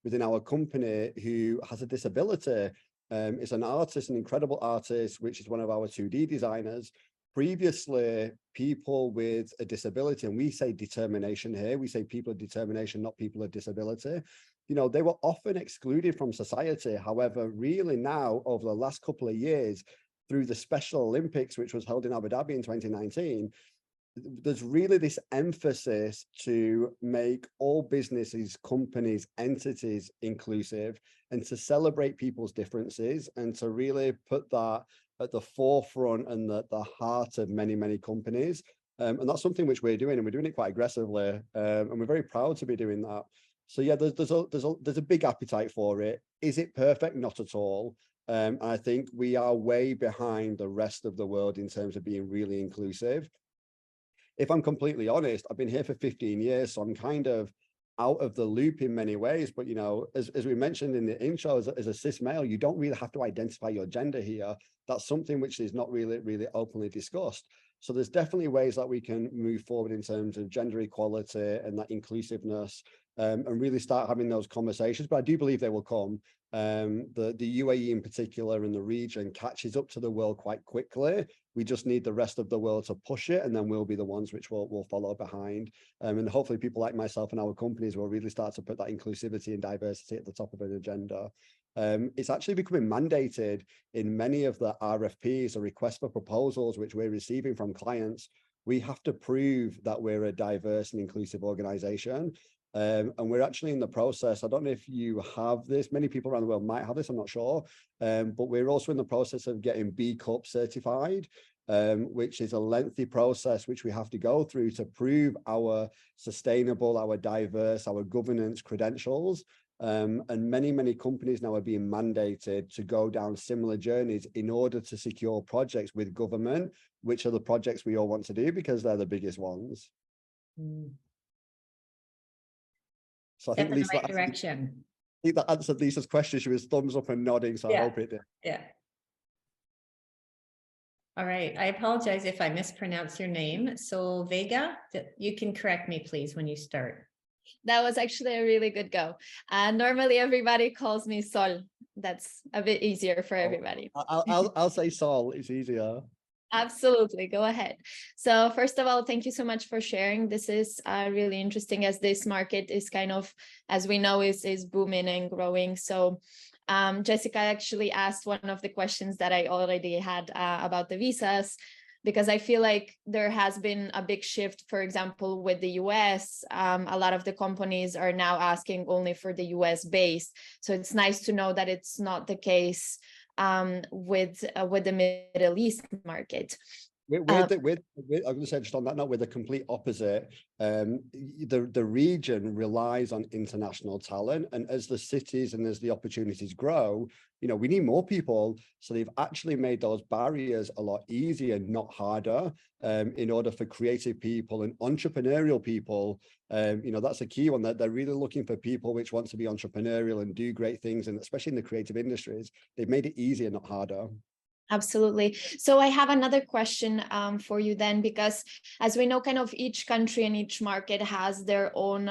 within our company who has a disability. It's an artist, an incredible artist, which is one of our 2D designers. Previously, people with a disability, and we say determination here, we say people of determination, not people of disability, you know, they were often excluded from society. However, really now, over the last couple of years, through the Special Olympics, which was held in Abu Dhabi in 2019, there's really this emphasis to make all businesses, companies, entities inclusive, and to celebrate people's differences, and to really put that at the forefront and the heart of many companies. And that's something which we're doing, and we're doing it quite aggressively. And we're very proud to be doing that. So yeah, there's a big appetite for it. Is it perfect? Not at all. I think we are way behind the rest of the world in terms of being really inclusive. If I'm completely honest, I've been here for 15 years, so I'm kind of out of the loop in many ways. But, you know, as we mentioned in the intro, as a cis male, you don't really have to identify your gender here. That's something which is not really openly discussed. So there's definitely ways that we can move forward in terms of gender equality and that inclusiveness, and really start having those conversations. But I do believe they will come. The UAE in particular and the region catches up to the world quite quickly. We just need the rest of the world to push it, and then we'll be the ones which will follow behind. And hopefully people like myself and our companies will really start to put that inclusivity and diversity at the top of an agenda. It's actually becoming mandated in many of the RFPs, or requests for proposals, which we're receiving from clients. We have to prove that we're a diverse and inclusive organization. And we're actually in the process. I don't know if you have this, many people around the world might have this, I'm not sure. But we're also in the process of getting B Corp certified, which is a lengthy process which we have to go through to prove our sustainable, our diverse, our governance credentials. And many companies now are being mandated to go down similar journeys in order to secure projects with government, which are the projects we all want to do because they're the biggest ones. So I think in the right direction. I think that answered Lisa's question. She was thumbs up and nodding, so I hope it did. Yeah. All right. I apologize if I mispronounce your name. So Vega, you can correct me, please, when you start. That was actually a really good go. Normally everybody calls me Sol. That's a bit easier for everybody. I'll say Sol. It's easier. Absolutely. Go ahead. So first of all, thank you so much for sharing. This is really interesting, as this market is kind of, as we know, is booming and growing. So Jessica actually asked one of the questions that I already had about the visas, because I feel like there has been a big shift. For example, with the US, a lot of the companies are now asking only for the US base. So it's nice to know that it's not the case with the Middle East market. I'm going to say just on that note, we're the complete opposite. The region relies on international talent, and as the cities and as the opportunities grow, we need more people. So they've actually made those barriers a lot easier, not harder, in order for creative people and entrepreneurial people. That's a key one, that they're really looking for people which want to be entrepreneurial and do great things, and especially in the creative industries, they've made it easier, not harder. Absolutely. So I have another question for you then, because as we know, kind of each country and each market has their own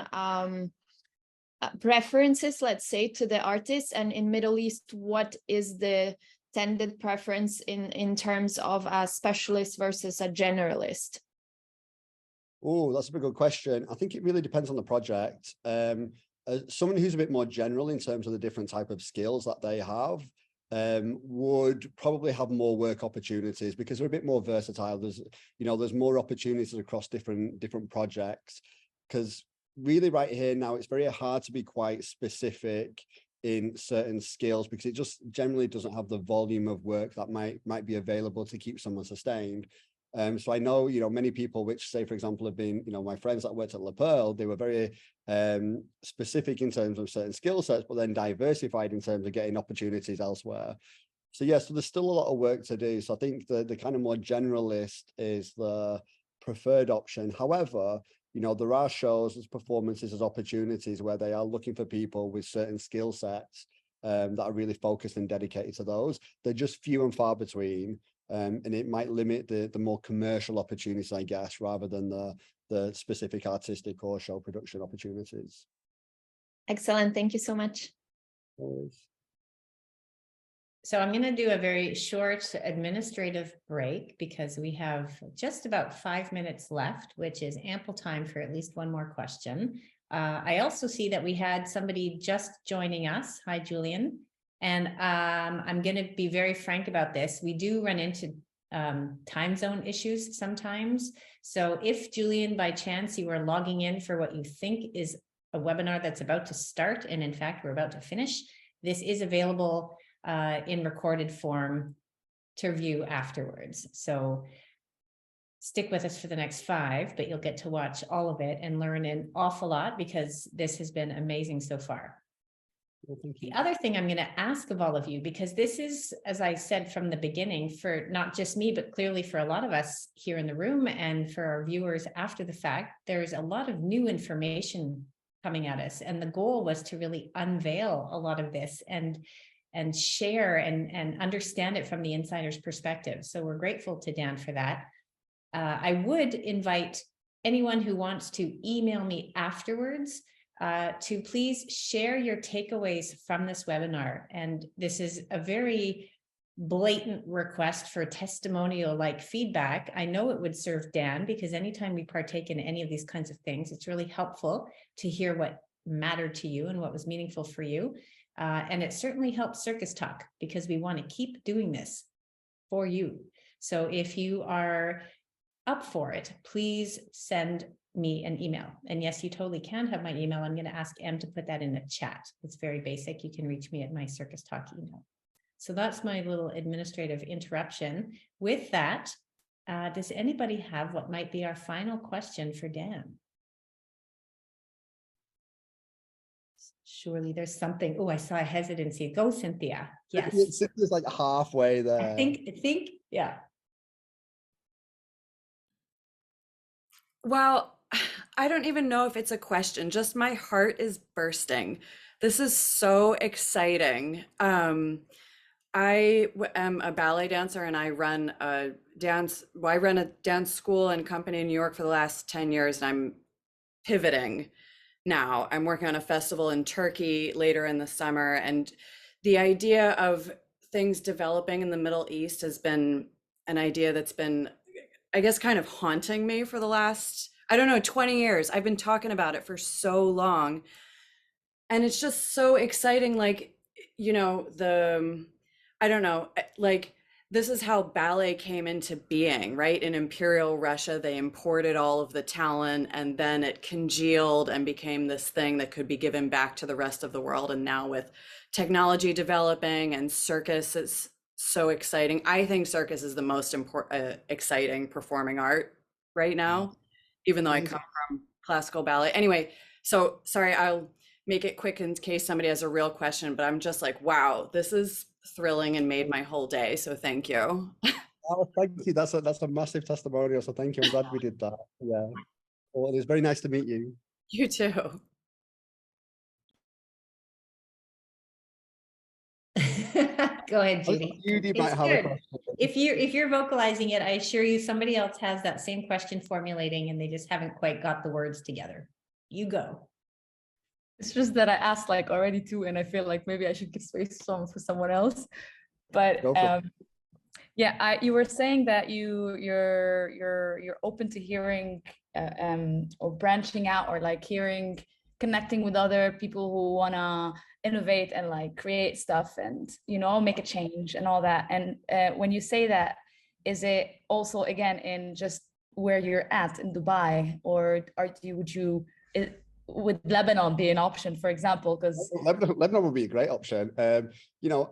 preferences, let's say, to the artists. And in Middle East, what is the tended preference in terms of a specialist versus a generalist? Oh, that's a good question. I think it really depends on the project. Someone who's a bit more general in terms of the different type of skills that they have, would probably have more work opportunities because they're a bit more versatile. There's more opportunities across different projects, because really right here now, it's very hard to be quite specific in certain skills because it just generally doesn't have the volume of work that might be available to keep someone sustained. So I know, many people which say, for example, have been, my friends that worked at La Pearl, they were very specific in terms of certain skill sets, but then diversified in terms of getting opportunities elsewhere. So yeah, so there's still a lot of work to do. So I think the kind of more generalist is the preferred option. However, there are shows as performances as opportunities where they are looking for people with certain skill sets that are really focused and dedicated to those. They're just few and far between. And it might limit the more commercial opportunities, I guess, rather than the specific artistic or show production opportunities. Excellent. Thank you so much. Always. So I'm going to do a very short administrative break because we have just about 5 minutes left, which is ample time for at least one more question. I also see that we had somebody just joining us. Hi, Julian. And I'm going to be very frank about this. We do run into time zone issues sometimes. So if, Julian, by chance you are logging in for what you think is a webinar that's about to start, and in fact, we're about to finish, this is available in recorded form to view afterwards. So stick with us for the next 5, but you'll get to watch all of it and learn an awful lot because this has been amazing so far. Well, thank you. The other thing I'm going to ask of all of you, because this is, as I said from the beginning, for not just me, but clearly for a lot of us here in the room and for our viewers after the fact, there's a lot of new information coming at us. And the goal was to really unveil a lot of this and share and understand it from the insider's perspective. So we're grateful to Dan for that. I would invite anyone who wants to email me afterwards to please share your takeaways from this webinar. And this is a very blatant request for testimonial like feedback, I know it would serve Dan, because anytime we partake in any of these kinds of things, it's really helpful to hear what mattered to you and what was meaningful for you. And it certainly helps Circus Talk, because we want to keep doing this for you. So if you are up for it, please send me an email. And yes, you totally can have my email. I'm going to ask Em to put that in the chat. It's very basic. You can reach me at my Circus Talk email. So that's my little administrative interruption. With that, does anybody have what might be our final question for Dan? Surely there's something. Oh, I saw a hesitancy. Go, Cynthia. Yes. Cynthia's like halfway there. I think, yeah. Well, I don't even know if it's a question, just my heart is bursting. This is so exciting. I am a ballet dancer, and I run a dance school and company in New York for the last 10 years, and I'm pivoting now. I'm working on a festival in Turkey later in the summer, and the idea of things developing in the Middle East has been an idea that's been, I guess, kind of haunting me for the last, I don't know, 20 years. I've been talking about it for so long. And it's just so exciting. Like, you know, I don't know, like, this is how ballet came into being, right? In Imperial Russia, they imported all of the talent, and then it congealed and became this thing that could be given back to the rest of the world. And now with technology developing and circus, it's so exciting. I think circus is the most exciting performing art right now, even though I come from classical ballet. Anyway, so sorry, I'll make it quick in case somebody has a real question, but I'm just like, wow, this is thrilling and made my whole day. So thank you. Oh, thank you. That's a massive testimonial. So thank you. I'm glad we did that. Yeah. Well, it was very nice to meet you. You too. Go ahead, Judy. Judy might have a question. If you're vocalizing it, I assure you somebody else has that same question formulating, and they just haven't quite got the words together. You go. It's just that I asked like already too, and I feel like maybe I should give space for someone else. But yeah, you were saying that you're open to hearing or branching out, or like connecting with other people who wanna innovate and like create stuff and, you know, make a change and all that. And when you say that, is it also again in just where you're at in Dubai, or would Lebanon be an option, for example? Because Lebanon would be a great option. You know,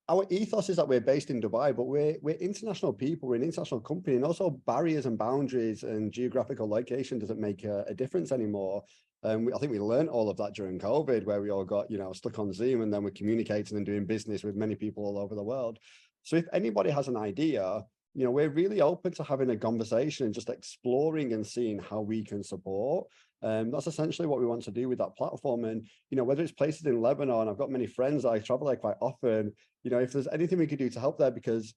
our ethos is that we're based in Dubai, but we're international people, we're an international company, and also barriers and boundaries and geographical location doesn't make a difference anymore. I think we learned all of that during COVID, where we all got, you know, stuck on Zoom, and then we're communicating and doing business with many people all over the world. So if anybody has an idea, you know, we're really open to having a conversation and just exploring and seeing how we can support. That's essentially what we want to do with that platform. And, you know, whether it's places in Lebanon, I've got many friends that I travel there quite often, you know, if there's anything we could do to help there, because,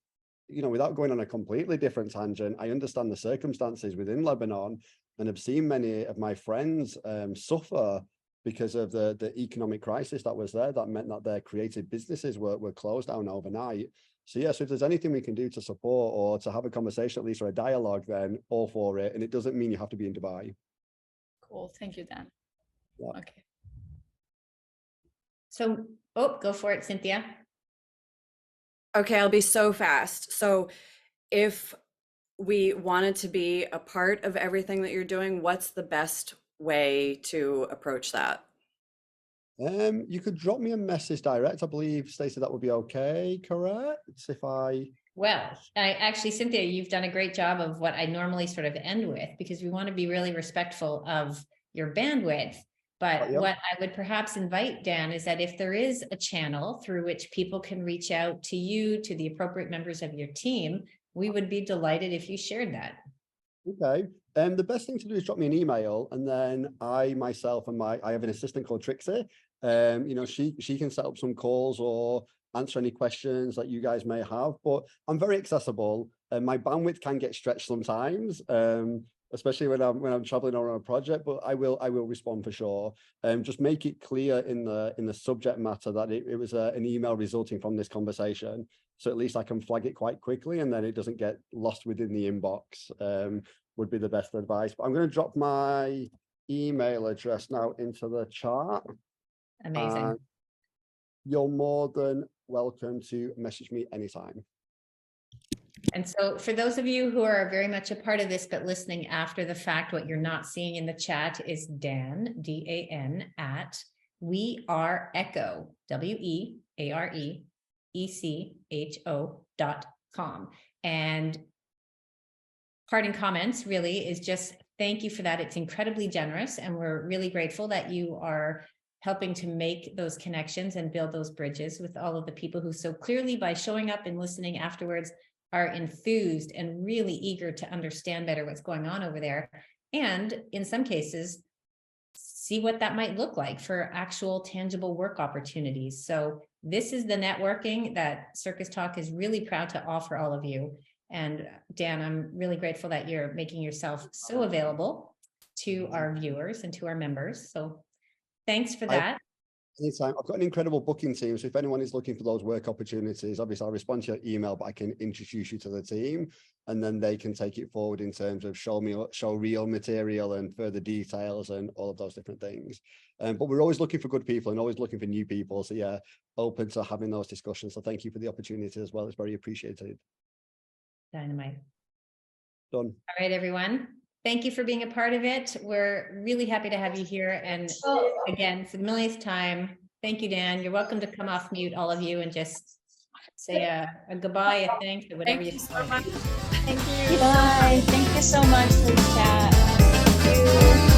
you know, without going on a completely different tangent, I understand the circumstances within Lebanon, and have seen many of my friends suffer because of the economic crisis that was there. That meant that their creative businesses were closed down overnight. So yes, if there's anything we can do to support or to have a conversation at least, or a dialogue, then all for it. And it doesn't mean you have to be in Dubai. Cool, thank you, Dan. Yeah. Okay. So, go for it, Cynthia. Okay, I'll be so fast. So if we wanted to be a part of everything that you're doing, what's the best way to approach that? You could drop me a message direct. I believe, Stacey, that would be okay, correct? Well, actually, Cynthia, you've done a great job of what I normally sort of end with, because we want to be really respectful of your bandwidth. But Yep. What I would perhaps invite, Dan, is that if there is a channel through which people can reach out to you, to the appropriate members of your team, we would be delighted if you shared that. Okay. The best thing to do is drop me an email, and then I myself and I have an assistant called Trixie. You know, she can set up some calls or answer any questions that you guys may have. But I'm very accessible, and my bandwidth can get stretched sometimes. especially when I'm traveling on a project, but I will respond for sure. Just make it clear in the subject matter that it was an email resulting from this conversation. So at least I can flag it quite quickly and then it doesn't get lost within the inbox, would be the best advice. But I'm going to drop my email address now into the chat. Amazing. You're more than welcome to message me anytime. And so for those of you who are very much a part of this, but listening after the fact, what you're not seeing in the chat is Dan, D-A-N, at weareecho, weareecho.com. And parting comments really is just thank you for that. It's incredibly generous. And we're really grateful that you are helping to make those connections and build those bridges with all of the people who so clearly, by showing up and listening afterwards, are enthused and really eager to understand better what's going on over there. And in some cases, see what that might look like for actual tangible work opportunities. So this is the networking that Circus Talk is really proud to offer all of you. And Dan, I'm really grateful that you're making yourself so available to our viewers and to our members. So thanks for that. Anytime. I've got an incredible booking team. So if anyone is looking for those work opportunities, obviously I'll respond to your email, but I can introduce you to the team and then they can take it forward in terms of show real material and further details and all of those different things. But we're always looking for good people and always looking for new people. So yeah, open to having those discussions. So thank you for the opportunity as well. It's very appreciated. Dynamite. Done. All right, everyone. Thank you for being a part of it. We're really happy to have you here. And again, for the millionth time, thank you, Dan. You're welcome to come off mute, all of you, and just say a goodbye, a thanks, or whatever you want. Thank you. Bye. Thank you so much for the chat. Thank you.